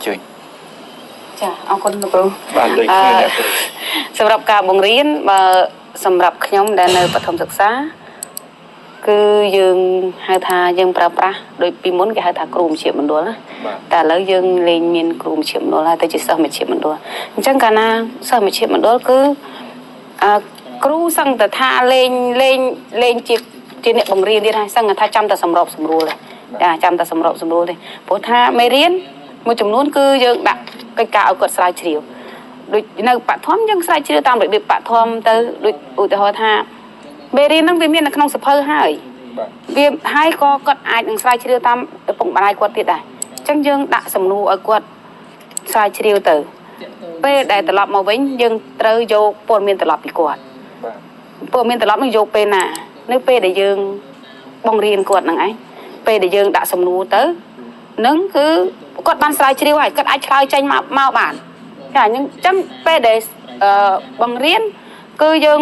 ជួយចាអរគុណលោកគ្រូបាទដូចគ្នាសម្រាប់ការបង្រៀនបើសម្រាប់ខ្ញុំដែលនៅបឋមសិក្សាគឺយើងហៅថាយើងប្រើប្រាស់ដោយពីមុនគេហៅថាគ្រូមជ្ឈមណ្ឌលណាតែឥឡូវយើងលែងមានគ្រូមជ្ឈមណ្ឌលហើយតែជាសិស្សមជ្ឈមណ្ឌលអញ្ចឹងកាលណាសិស្សមជ្ឈមណ្ឌលគឺគ្រូសង្ឃតថាលេងជាអ្នកបង្រៀនទៀតហើយសង្ឃថាចាំតែសម្របសម្រួលចាចាំតែសម្របសម្រួលទេព្រោះថាមេរៀនមួយចំនួនគឺយើងដាក់កិច្ចការឲ្យគាត់ស្រាវជ្រាវដូចនៅបឋមយើងស្រាវជ្រាវតាមរបៀបបឋមទៅដូចឧទាហរណ៍ថាមេរៀនហ្នឹងវាមាននៅក្នុងសភៅហើយវាហើយក៏គាត់អាចនឹងស្រាវជ្រាវតាមឪពុកម្ដាយគាត់ទៀតដែរអញ្ចឹងយើងដាក់សំណួរឲ្យគាត់ស្រាវជ្រាវទៅពេលដែលត្រឡប់មកវិញយើងត្រូវយកព័ត៌មានត្រឡប់ពីគាត់ព័ត៌មានត្រឡប់នឹងយកពេលណានៅពេលដែលយើងបង្រៀនគាត់ហ្នឹងឯងពេលដែលយើងដាក់សំណួរទៅនឹងគឺគាត់បានស្រាវជ្រាវហើយគាត់អាចឆ្លើយចេញមកបានចាអញ្ចឹងពេលដែលបង្រៀនគឺយើង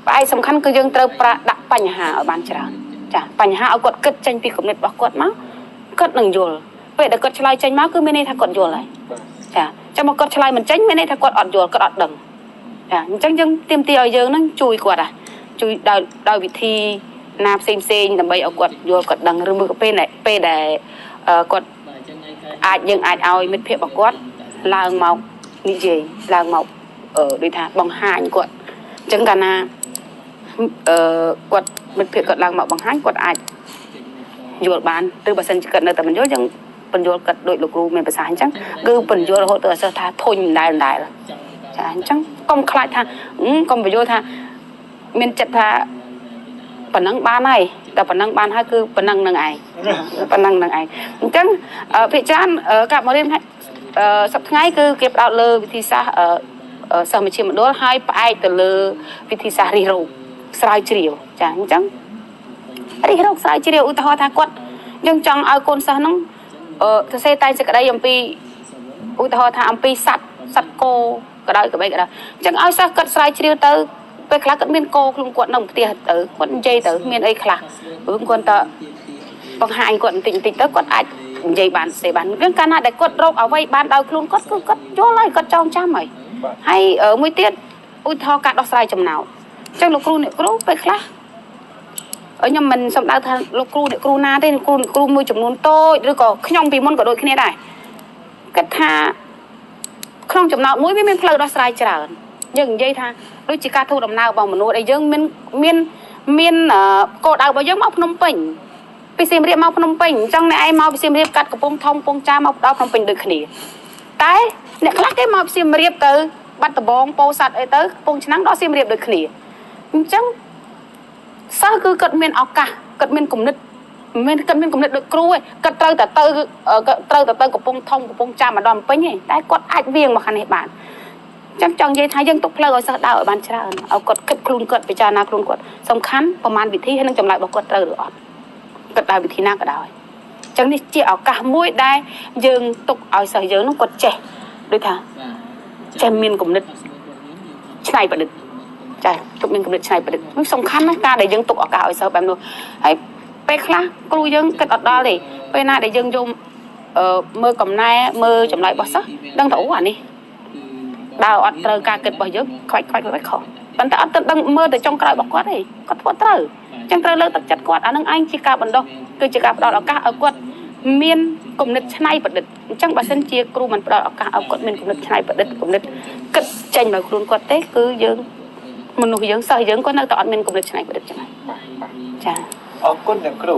ផ្អែកសំខាន់គឺយើងត្រូវដាក់បញ្ហាឲ្យបានច្រើនចាបញ្ហាឲ្យគាត់គិតចេញពីគំនិតរបស់គាត់មកគាត់នឹងយល់ពេលដែលគាត់ឆ្លើយចេញមកគឺមានន័យថាគាត់យល់ហើយចាចាំមកគាត់ឆ្លើយមិនចេញមានន័យថាគាត់អត់យល់គាត់អត់ដឹងចាអញ្ចឹងយើងទាមទារឲ្យយើងនឹងជួយគាត់ជួយដោយវិធីណាផ្សេងដើម្បីឲ្យគាត់យល់គាត់ដឹងឬមួយក៏ពេលដែលគាត់យើងអាចឲ្យមិត្តភ័ក្តិរបស់គាត់ឡើងមកនិយាយឡើងមកដូចថាបង្ហាញគាត់អញ្ចឹងកាលណាគាត់មិត្តភ័ក្តិគាត់ឡើងមកបង្ហាញគាត់អាចយល់បានឬបើសិនជាគាត់នៅតែមិនយល់យើងបញ្យល់គាត់ដោយលោកគ្រូមានប្រសាសន៍អញ្ចឹងគឺបញ្យល់រហូតទៅឲ្យសិស្សថាធុញមិនដែលចាអញ្ចឹងកុំខ្លាចថាកុំបញ្យល់ថាមានចិត្តថាប៉ុណ្ណឹងបានហើយតែប៉ុណ្ណឹងបានហើយគឺប៉ុណ្ណឹងនឹងឯងប៉ុណ្ណឹងនឹងឯងអញ្ចឹងភាគច្រើនការមករៀនសប្តាហ៍ថ្ងៃគឺគេផ្ដោតលើវិធីសាស្ត្រសិស្សមជ្ឈមណ្ឌលហើយផ្អែកទៅលើវិធីសាស្ត្ររិះរោបស្រាវជ្រាវចាអញ្ចឹងរិះរោបស្រាវជ្រាវឧទាហរណ៍ថាគាត់យើងចង់ឲ្យកូនសិស្សហ្នឹងសរសេរតែសេចក្តីអំពីឧទាហរណ៍ថាអំពីសត្វគោក៏ដោយក្បីក៏ដោយអញ្ចឹងឲ្យសិស្សគាត់ស្រាវជ្រាវទៅពេលខ្លះគាត់មានគោខ្លួនគាត់នៅផ្ទះទៅគាត់និយាយទៅមានអីខ្លះព្រោះគាត់តបង្ហាញគាត់បន្តិចទៅគាត់អាចនិយាយបានសេបានរឿងកាលណាដែលគាត់រកអ្វីបានដោយខ្លួនគាត់គឺគាត់យល់ហើយគាត់ចងចាំហើយមួយទៀតឧទាហរណ៍ការដោះស្រាយចំណោទអញ្ចឹងលោកគ្រូអ្នកគ្រូពេលខ្លះខ្ញុំមិនសំដៅថាលោកគ្រូអ្នកគ្រូណាទេគ្រូមួយចំនួនតូចឬក៏ខ្ញុំពីមុនក៏ដូចគ្នាដែរគាត់ថាក្នុងចំណោទមួយវាមានផ្លូវដោះស្រាយច្រើនយើងនិយាយថាដូចជាការធ្វើដំណើររបស់មនុស្សដែលយើងមានគោលដៅរបស់យើងមកភ្នំពេញពីសៀមរាបមកភ្នំពេញអញ្ចឹងអ្នកឯងមកពីសៀមរាបកាត់កំពង់ធំកំពង់ចាមមកដល់ភ្នំពេញដូចគ្នាតែអ្នកខ្លះគេមកពីសៀមរាបទៅបាត់ដំបងពោធិ៍សាត់អីទៅកំពង់ឆ្នាំងដល់សៀមរាបដូចគ្នាអញ្ចឹងសិស្សគឺគាត់មានឱកាសគាត់មានគំនិតគាត់មានគំនិតដូចគ្រូឯងគាត់ត្រូវតែទៅកំពង់ធំកំពង់ចាមមកដល់ភ្នំពេញឯងតែគាត់អាចវៀងមកខាងនេះបានចឹងចង់និយាយថាយើងទុកផ្លូវឲ្យសិស្សដើរឲ្យបានច្រើនឲ្យគាត់គិតខ្លួនគាត់ពិចារណាខ្លួនគាត់សំខាន់ប្រមាណវិធីហើយនឹងចម្លើយរបស់គាត់ត្រូវឬអត់គាត់ដើរវិធីណាក៏ដោយចឹងនេះជាឱកាសមួយដែលយើងទុកឲ្យសិស្សយើងនោះគាត់ចេះដូចថាចេះមានគំនិតច្នៃប្រឌិតចាទុកមានគំនិតច្នៃប្រឌិតនេះសំខាន់ណាស់ការដែលយើងទុកឱកាសឲ្យសិស្សបែបនោះហើយពេលខ្លះគ្រូយើងគិតអត់ដល់ទេពេលណាដែលយើងយកមើលកំណែមើលចម្លើយរបស់សិស្សដឹងថាអូអានេះដើរអត់ត្រូវការគិតរបស់យើងខ្វាច់ខុសប៉ុន្តែអត់ទៅដឹងមើលទៅចុងក្រោយរបស់គាត់ទេគាត់ធ្វើត្រូវអញ្ចឹងត្រូវលើកទឹកចិត្តគាត់អានឹងឯងជាការបណ្ដុះគឺជាការផ្ដល់ឱកាសឲ្យគាត់មានគំនិតច្នៃប្រឌិតអញ្ចឹងបើសិនជាគ្រូមិនផ្ដល់ឱកាសឲ្យគាត់មានគំនិតច្នៃប្រឌិតគំនិតគិតចេញមកខ្លួនគាត់ទេគឺយើងមនុស្សយើងសិស្សយើងគាត់នៅតែអត់មានគំនិតច្នៃប្រឌិតចឹងចាអរគុណអ្នកគ្រូ